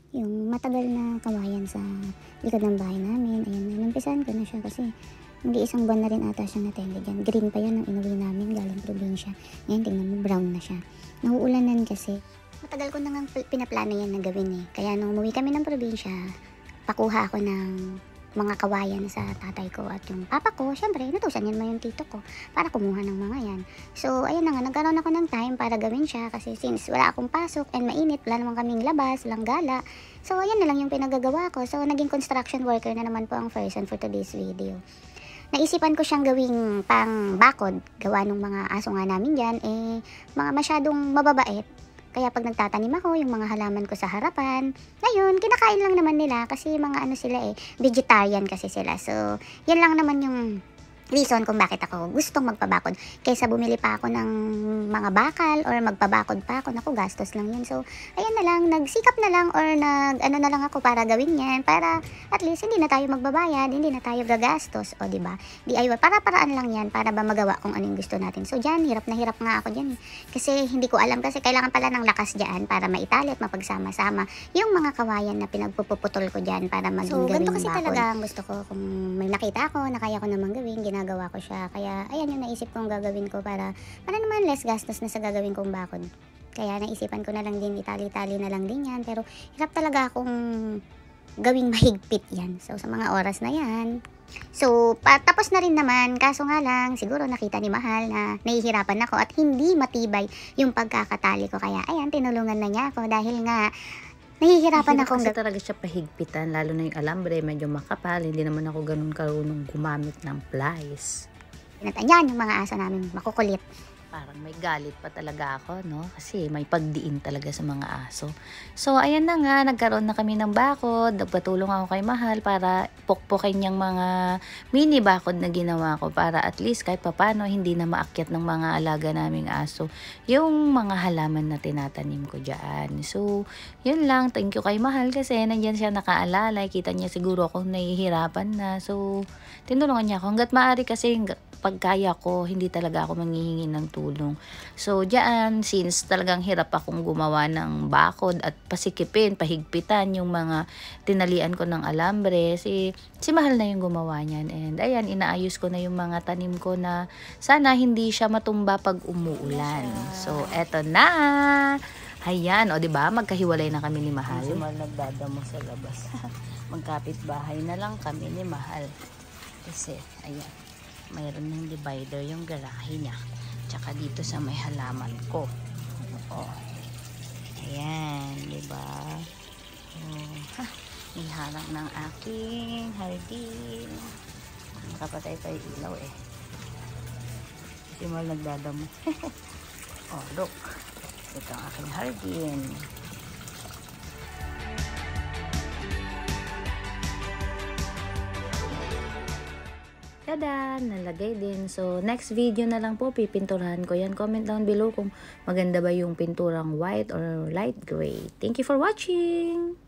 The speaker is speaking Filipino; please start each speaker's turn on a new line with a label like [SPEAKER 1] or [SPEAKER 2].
[SPEAKER 1] yung matagal na kawayan sa likod ng bahay namin. Ayan, inumpisahan ko na siya kasi mag-iisang buwan na rin ata siya natenda dyan. Green pa yan nung inuwi namin galing probinsya. Ngayon, tingnan mo, brown na siya. Nauulanan kasi. Matagal ko nang pinaplano yan na gawin eh. Kaya nung umuwi kami ng probinsya, pakuha ako ng mga kawayan sa tatay ko at yung papa ko. Syempre, inutusan yan mo yung tito ko para kumuha ng mga yan. So, ayun na nga, nagkaroon ako ng time para gawin siya kasi since wala akong pasok and mainit, wala naman kaming labas, walang gala. So, ayan na lang yung pinagagawa ko. So, naging construction worker na naman po ang person for today's video. Naisipan ko siyang gawing pang bakod, gawa ng mga aso nga namin dyan, mga masyadong mababait. Kaya pag nagtatanim ako, yung mga halaman ko sa harapan, ayun, kinakain lang naman nila kasi mga ano sila vegetarian kasi sila. So, yan lang naman yung reason kung bakit ako gustong magpabakod. Kaysa bumili pa ako ng mga bakal or magpabakod pa ako, naku, gastos lang yun. So, ayan na lang, nagsikap na lang or ano na lang ako para gawin yan, para at least hindi na tayo magbabayad, hindi na tayo gagastos, o diba? DIY, para-paraan lang yan, para ba magawa kung anong gusto natin. So, dyan, hirap na hirap nga ako dyan. Kasi hindi ko alam, kasi kailangan pala ng lakas dyan para maitali at mapagsama-sama yung mga kawayan na pinagpuputol ko dyan para maging gawing bakod. So, ganito kasi talaga ang gusto ko. Kung may nakita ako na kaya ko namang gawin, ginagawa ko siya. Kaya, ayan yung naisip kong gagawin ko para naman less gastos na sa gagawin kong bakod. Kaya naisipan ko na lang din, itali-tali na lang din yan. Pero hirap talaga akong gawing mahigpit yan. So, sa mga oras na yan. So, tapos na rin naman. Kaso nga lang, siguro nakita ni Mahal na nahihirapan ako at hindi matibay yung pagkakatali ko. Kaya, ayan, tinulungan na niya ako dahil nga nahihirapan ako.
[SPEAKER 2] Kasi talaga siya pahigpitan, lalo na yung alambre, medyo makapal. Hindi naman ako ganun karunong gumamit ng plies.
[SPEAKER 1] Yan yung mga aso namin, makukulit.
[SPEAKER 2] Parang may galit pa talaga ako, no? Kasi may pagdiin talaga sa mga aso. So, ayan na nga, nagkaroon na kami ng bakod. Nagpatulong ako kay Mahal para pukpukin niyang mga mini bakod na ginawa ko para at least kahit papano hindi na maakyat ng mga alaga naming aso yung mga halaman na tinatanim ko dyan. So, yun lang. Thank you kay Mahal kasi nandyan siya nakaalalay. Kita niya siguro akong nahihirapan na. So, tinulungan niya ako. Hanggat maaari kasi pagkaya ko, hindi talaga ako manghihingi ng tulong. So, diyan, since talagang hirap akong gumawa ng bakod at pasikipin, pahigpitan yung mga tinalian ko ng alambre, si Mahal na yung gumawa niyan. And ayan, inaayos ko na yung mga tanim ko na sana hindi siya matumba pag umuulan. So, eto na! Ayan, o diba, magkahiwalay na kami ni Mahal. Si Mahal nagdadamo sa labas. Magkapit bahay na lang kami ni Mahal. Kasi, ayan, mayroon ng divider yung garahe niya. Tsaka dito sa may halaman ko. Oh. Ayan, diba? Oh, may harang ng aking hardin. Nakapatay pa yung ilaw eh. Si Mal nagdadamo. Oh, look. Ito ang aking hardin. Tada! Nalagay din. So, next video na lang po, pipinturahan ko yan. Comment down below kung maganda ba yung pinturang white or light gray. Thank you for watching!